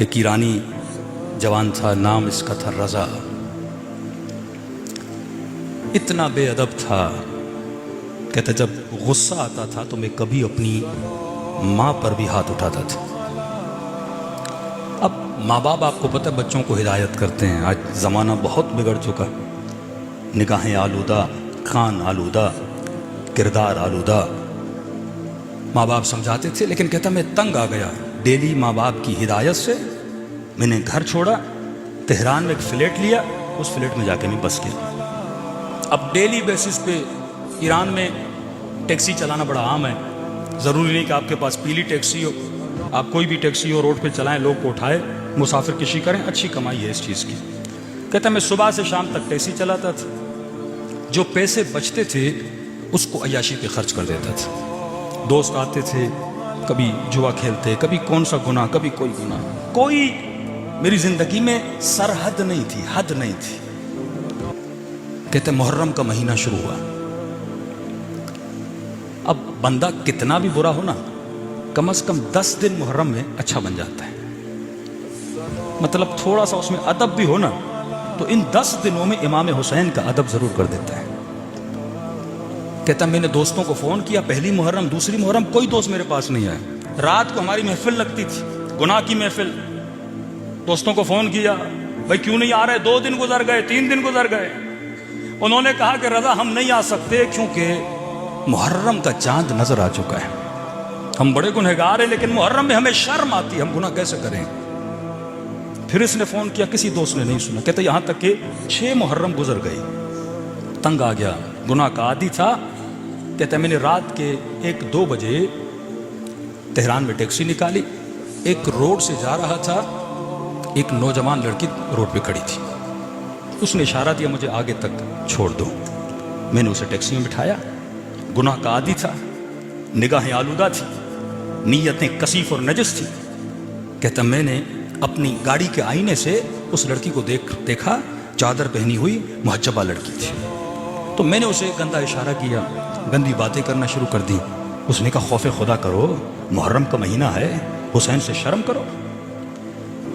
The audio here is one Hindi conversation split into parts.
एक ईरानी जवान था, नाम इसका था रज़ा। इतना बेअदब था, कहते जब गुस्सा आता था तो मैं कभी अपनी माँ पर भी हाथ उठाता था। अब माँ बाप आपको पता है बच्चों को हिदायत करते हैं। आज ज़माना बहुत बिगड़ चुका, निगाहें आलूदा, कान आलूदा, किरदार आलूदा। माँ बाप समझाते थे, लेकिन कहता मैं तंग आ गया डेली माँ बाप की हिदायत से। मैंने घर छोड़ा, तेहरान में एक फ्लैट लिया, उस फ्लैट में जाके मैं बस गया। अब डेली बेसिस पे ईरान में टैक्सी चलाना बड़ा आम है। ज़रूरी नहीं कि आपके पास पीली टैक्सी हो, आप कोई भी टैक्सी हो रोड पे चलाएं, लोग को उठाए, मुसाफिर किसी करें, अच्छी कमाई है इस चीज़ की। कहता मैं सुबह से शाम तक टैक्सी चलाता था, जो पैसे बचते थे उसको अय्याशी पे खर्च कर देता था। दोस्त आते थे, कभी जुआ खेलते, कभी कौन सा गुनाह, कभी कोई गुनाह। कोई मेरी ज़िंदगी में सरहद नहीं थी, हद नहीं थी। कहते मुहर्रम का महीना शुरू हुआ। अब बंदा कितना भी बुरा हो ना, कम से कम 10 दिन मुहर्रम में अच्छा बन जाता है। मतलब थोड़ा सा उसमें अदब भी हो ना, तो इन 10 दिनों में इमाम हुसैन का अदब जरूर कर देता है। कहता मैंने दोस्तों को फ़ोन किया, पहली मुहर्रम, दूसरी मुहर्रम, कोई दोस्त मेरे पास नहीं आया। रात को हमारी महफिल लगती थी, गुनाह की महफिल। दोस्तों को फ़ोन किया, भाई क्यों नहीं आ रहे? 2 दिन गुजर गए, 3 दिन गुजर गए। उन्होंने कहा कि रज़ा हम नहीं आ सकते क्योंकि मुहर्रम का चांद नजर आ चुका है। हम बड़े गुनहगार हैं, लेकिन मुहर्रम में हमें शर्म आती है, हम गुनाह कैसे करें? फिर इसने फ़ोन किया, किसी दोस्त ने नहीं सुना। कहते यहाँ तक कि 6 मुहर्रम गुजर गई। तंग आ गया, गुनाह का आदी था। कहते मैंने रात के 1-2 बजे तेहरान में टैक्सी निकाली। एक रोड से जा रहा था, एक नौजवान लड़की रोड पे खड़ी थी। उसने इशारा दिया मुझे आगे तक छोड़ दो। मैंने उसे टैक्सी में बिठाया। गुनाह का आदी था, निगाहें आलूदा थी, नीयतें कसीफ और नजस थी। कहता मैंने अपनी गाड़ी के आईने से उस लड़की को देखा, चादर पहनी हुई मुहज्जबा लड़की थी। तो मैंने उसे गंदा इशारा किया, गंदी बातें करना शुरू कर दी। उसने कहा खौफे खुदा करो, मुहर्रम का महीना है, हुसैन से शर्म करो।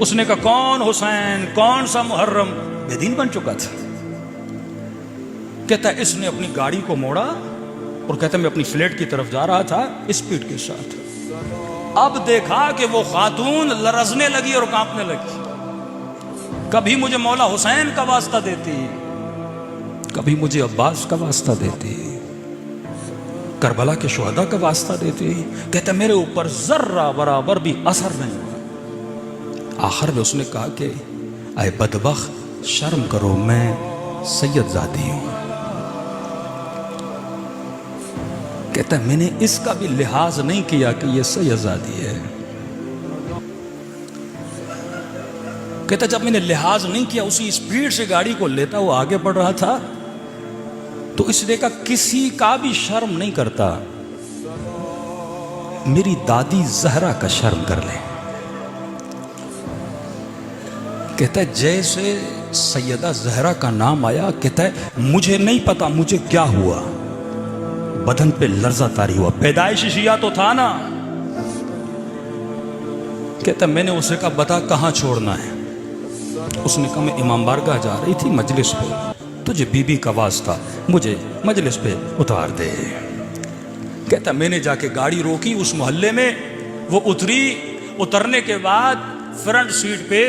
उसने कहा कौन हुसैन, कौन सा मुहर्रम? बेदीन बन चुका था। कहता इसने अपनी गाड़ी को मोड़ा और कहता मैं अपनी फ्लैट की तरफ जा रहा था स्पीड के साथ। अब देखा कि वो खातून लरजने लगी और कांपने लगी। कभी मुझे मौला हुसैन का वास्ता देती, कभी मुझे अब्बास का वास्ता देती, करबला के शुहदा का वास्ता देती। कहता मेरे ऊपर जर्रा बराबर भी असर नहीं हुआ। आखिर में उसने कहा कि ऐ बदबख्त शर्म करो, मैं सैयदजादी हूं। कहता मैंने इसका भी लिहाज नहीं किया कि ये सैयदजादी है। कहता जब मैंने लिहाज नहीं किया, उसी स्पीड से गाड़ी को लेता हुआ आगे बढ़ रहा था, तो इसने कहा किसी का भी शर्म नहीं करता, मेरी दादी जहरा का शर्म कर ले। कहता है जैसे सैयदा जहरा का नाम आया, कहता है मुझे नहीं पता मुझे क्या हुआ, बदन पे लर्जा तारी हुआ। पैदाइशी शिया तो था ना। कहता मैंने उसे कहा बता कहाँ छोड़ना है? उसने कहा मैं इमाम बारगाह जा रही थी मजलिस पे, तुझे बीबी का वास्ता, मुझे मजलिस पे उतार दे। कहता मैंने जाके गाड़ी रोकी उस मोहल्ले में, वो उतरी। उतरने के बाद फ्रंट सीट पे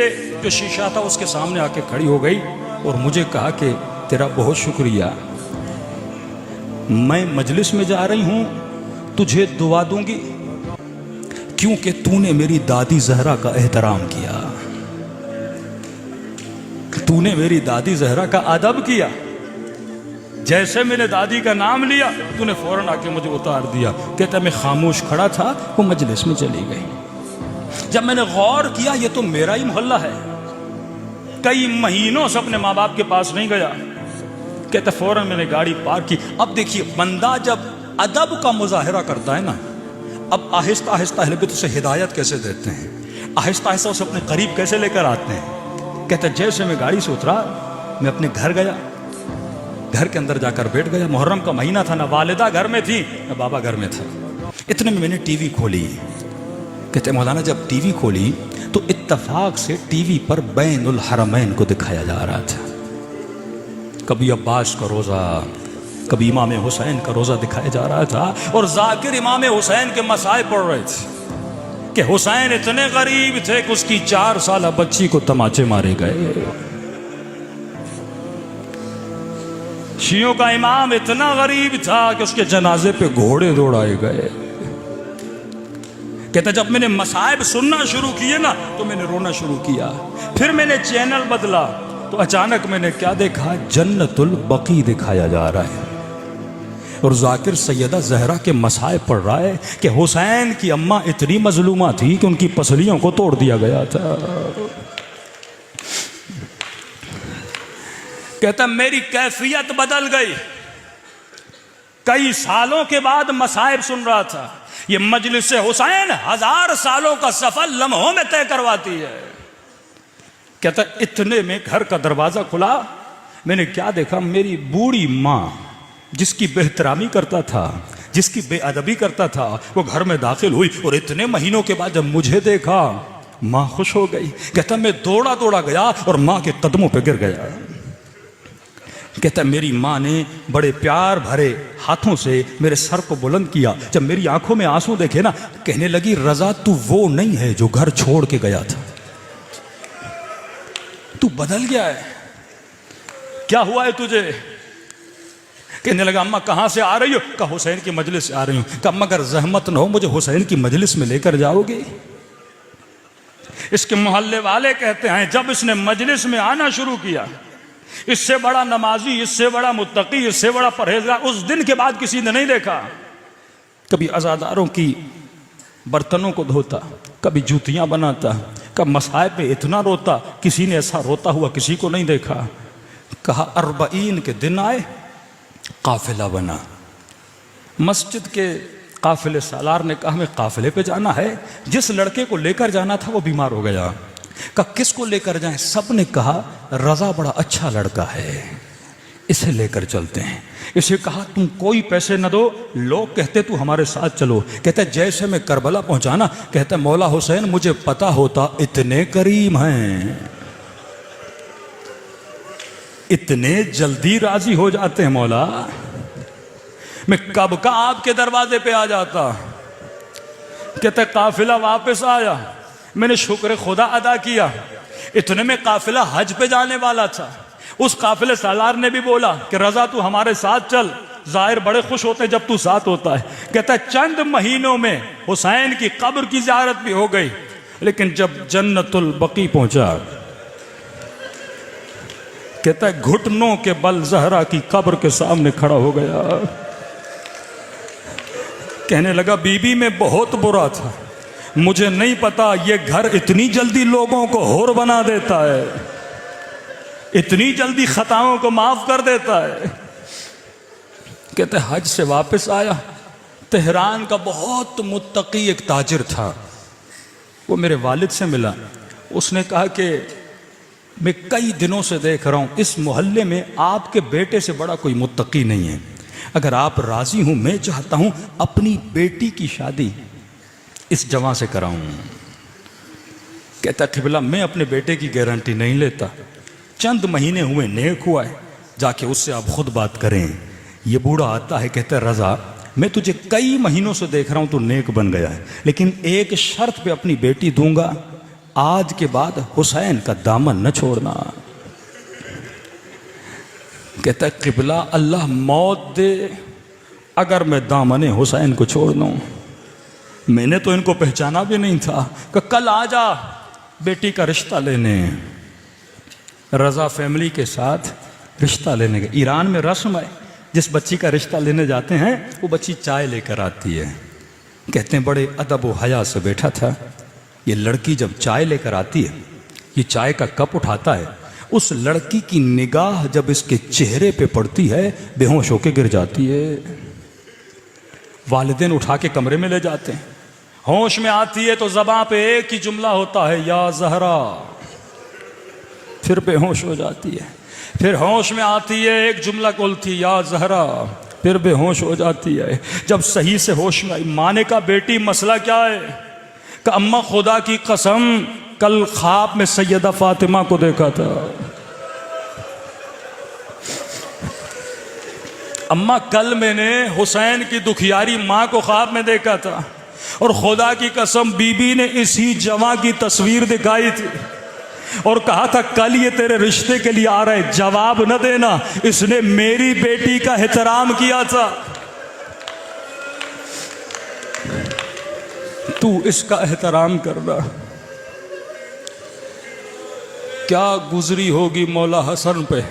जो शीशा था उसके सामने आके खड़ी हो गई और मुझे कहा कि तेरा बहुत शुक्रिया, मैं मजलिस में जा रही हूं, तुझे दुआ दूंगी क्योंकि तूने मेरी दादी जहरा का एहतराम किया, तूने मेरी दादी जहरा का अदब किया। जैसे मैंने दादी का नाम लिया, तूने फौरन आके मुझे उतार दिया। कहता मैं खामोश खड़ा था, वो मजलिस में चली गई। जब मैंने गौर किया ये तो मेरा ही मोहल्ला है, कई महीनों से अपने माँ बाप के पास नहीं गया। कहता फौरन मैंने गाड़ी पार्क की। अब देखिए बंदा जब अदब का मुजाहिरा करता है ना, अब आहिस्ता आहिस्ता अहले बिदअत उसे हिदायत कैसे देते हैं, आहिस्ता आहिस्ता उसे अपने करीब कैसे लेकर आते हैं। कहता जैसे मैं गाड़ी से उतरा, मैं अपने घर गया, घर के अंदर जाकर बैठ गया। मुहर्रम का महीना था, ना वालिदा घर में थी ना बाबा घर में था। इतने में मैंने टीवी खोली। कहते मौलाना जब टीवी खोली तो इत्तफाक से टीवी पर बैनुल हरमैन को दिखाया जा रहा था। कभी अब्बास का रोज़ा, कभी इमाम हुसैन का रोज़ा दिखाया जा रहा था, और जाकिर इमाम हुसैन के मसाए पढ़ रहे थे कि हुसैन इतने गरीब थे कि उसकी 4 साल बच्ची को तमाचे मारे गए। शियों का इमाम इतना गरीब था कि उसके जनाजे पे घोड़े दौड़ाए गए। कहता जब मैंने मसाइब सुनना शुरू किए ना तो मैंने रोना शुरू किया। फिर मैंने चैनल बदला तो अचानक मैंने क्या देखा, जन्नतुल बकी दिखाया जा रहा है, और जाकिर सैयदा जहरा के मसाइब पढ़ रहा है कि हुसैन की अम्मा इतनी मजलूमा थी कि उनकी पसलियों को तोड़ दिया गया था। कहता मेरी कैफियत बदल गई। कई सालों के बाद मसाइब सुन रहा था। ये मजलिस हुसैन 1000 सालों का सफर लम्हों में तय करवाती है। कहता इतने में घर का दरवाजा खुला, मैंने क्या देखा, मेरी बूढ़ी माँ जिसकी बेहतरामी करता था, जिसकी बेअदबी करता था, वो घर में दाखिल हुई, और इतने महीनों के बाद जब मुझे देखा माँ खुश हो गई। कहता मैं दौड़ा दौड़ा गया और माँ के कदमों पे गिर गया। कहता मेरी माँ ने बड़े प्यार भरे हाथों से मेरे सर को बुलंद किया। जब मेरी आंखों में आंसू देखे ना, कहने लगी रजा तू वो नहीं है जो घर छोड़ के गया था, तू बदल गया है, क्या हुआ है तुझे। कहने लगा अम्मा कहाँ से आ रही हो। कहा हुसैन की मजलिस से आ रही हूँ। कहा अम्मा अगर जहमत न हो मुझे हुसैन की मजलिस में लेकर जाओगे। इसके मोहल्ले वाले कहते हैं जब इसने मजलिस में आना शुरू किया, इससे बड़ा नमाजी, इससे बड़ा मुत्तकी, इससे बड़ा परहेजगार उस दिन के बाद किसी ने नहीं देखा। कभी अज़ादारों की बर्तनों को धोता, कभी जूतियां बनाता, कभी मसाइब पे इतना रोता, किसी ने ऐसा रोता हुआ किसी को नहीं देखा। कहा 40 के दिन आए, काफिला बना। मस्जिद के काफिले सालार ने कहा हमें काफिले पे जाना है। जिस लड़के को लेकर जाना था वो बीमार हो गया। कहा किसको लेकर जाएं। सब ने कहा रजा बड़ा अच्छा लड़का है, इसे लेकर चलते हैं। इसे कहा तुम कोई पैसे न दो, लोग कहते तू हमारे साथ चलो। कहते जैसे मैं करबला पहुंचाना, कहते मौला हुसैन मुझे पता होता इतने करीम हैं, इतने जल्दी राजी हो जाते हैं मौला, मैं कब का आपके दरवाजे पे आ जाता। कहते काफिला वापस आया, मैंने शुक्र खुदा अदा किया। इतने में काफिला हज पे जाने वाला था। उस काफिले सालार ने भी बोला कि रजा तू हमारे साथ चल, जाहिर बड़े खुश होते हैं जब तू साथ होता है। कहता है चंद महीनों में हुसैन की कब्र की ज़ियारत भी हो गई, लेकिन जब जन्नतुल बकी पहुंचा, कहता है घुटनों के बल जहरा की कब्र के सामने खड़ा हो गया। कहने लगा बीबी में बहुत बुरा था, मुझे नहीं पता ये घर इतनी जल्दी लोगों को होर बना देता है, इतनी जल्दी खताओं को माफ कर देता है। कहते हज से वापस आया, तेहरान का बहुत मुत्तकी एक ताजिर था, वो मेरे वालिद से मिला। उसने कहा कि मैं कई दिनों से देख रहा हूँ इस मोहल्ले में आपके बेटे से बड़ा कोई मुत्तकी नहीं है, अगर आप राजी हूँ मैं चाहता हूँ अपनी बेटी की शादी इस जवां से कराऊं। कहता क़िबला मैं अपने बेटे की गारंटी नहीं लेता, चंद महीने हुए नेक हुआ है, जाके उससे आप खुद बात करें। ये बूढ़ा आता है, कहता है रजा मैं तुझे कई महीनों से देख रहा हूं, तू नेक बन गया है, लेकिन एक शर्त पे अपनी बेटी दूंगा, आज के बाद हुसैन का दामन न छोड़ना। कहता है क़िबला अल्लाह मौत दे अगर मैं दामन हुसैन को छोड़ दूं। मैंने तो इनको पहचाना भी नहीं था कि कल आ जा बेटी का रिश्ता लेने। रजा फैमिली के साथ रिश्ता लेने गए। ईरान में रस्म है, जिस बच्ची का रिश्ता लेने जाते हैं वो बच्ची चाय लेकर आती है। कहते हैं बड़े अदब व हया से बैठा था। ये लड़की जब चाय लेकर आती है, ये चाय का कप उठाता है, उस लड़की की निगाह जब इसके चेहरे पे पड़ती है बेहोश होकर गिर जाती है। वालिदैन उठा के कमरे में ले जाते हैं, होश में आती है तो ज़बां पे एक ही जुमला होता है या ज़हरा, फिर बेहोश हो जाती है। फिर होश में आती है, एक जुमला बोलती या ज़हरा, फिर बेहोश हो जाती है। जब सही से होश में आई, माँ ने कहा बेटी मसला क्या है? कि अम्मा खुदा की कसम कल ख्वाब में सैयदा फातिमा को देखा था। अम्मा कल मैंने हुसैन की दुखियारी माँ को ख्वाब में देखा था और खुदा की कसम बीबी ने इसी जवां की तस्वीर दिखाई थी और कहा था कल ये तेरे रिश्ते के लिए आ रहा है, जवाब न देना, इसने मेरी बेटी का एहतराम किया था, तू इसका एहतराम करना। क्या गुजरी होगी मौला हसन पे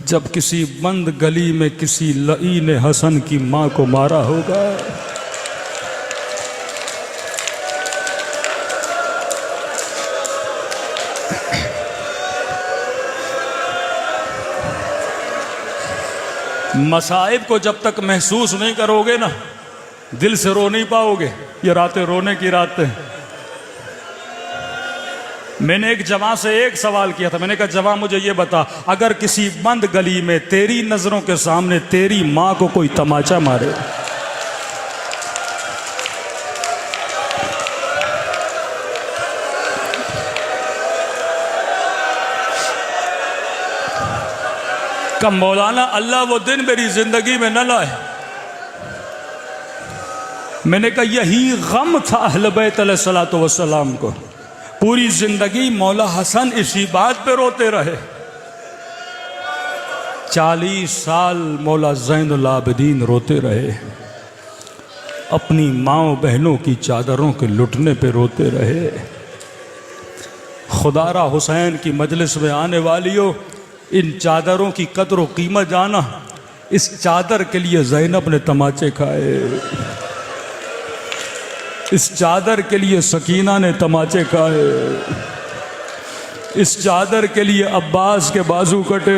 जब किसी बंद गली में किसी लई ने हसन की मां को मारा होगा। मसाइब को जब तक महसूस नहीं करोगे ना, दिल से रो नहीं पाओगे। ये रातें रोने की रातें। मैंने एक जवां से एक सवाल किया था, मैंने कहा जवां मुझे ये बता, अगर किसी बंद गली में तेरी नजरों के सामने तेरी मां को कोई तमाचा मारे, कब मौलाना अल्लाह वो दिन मेरी जिंदगी में न लाए। मैंने कहा यही गम था अहले बैत अलैहिस्सलातु वस्सलाम को। पूरी जिंदगी मौला हसन इसी बात पे रोते रहे। 40 साल मौला ज़ैनुल आबिदीन रोते रहे, अपनी माओ बहनों की चादरों के लुटने पे रोते रहे। खुदारा हुसैन की मजलिस में आने वालियों, इन चादरों की कदर व कीमत जाना। इस चादर के लिए ज़ैनब ने तमाचे खाए, इस चादर के लिए सकीना ने तमाचे खाए, इस चादर के लिए अब्बास के बाजू कटे।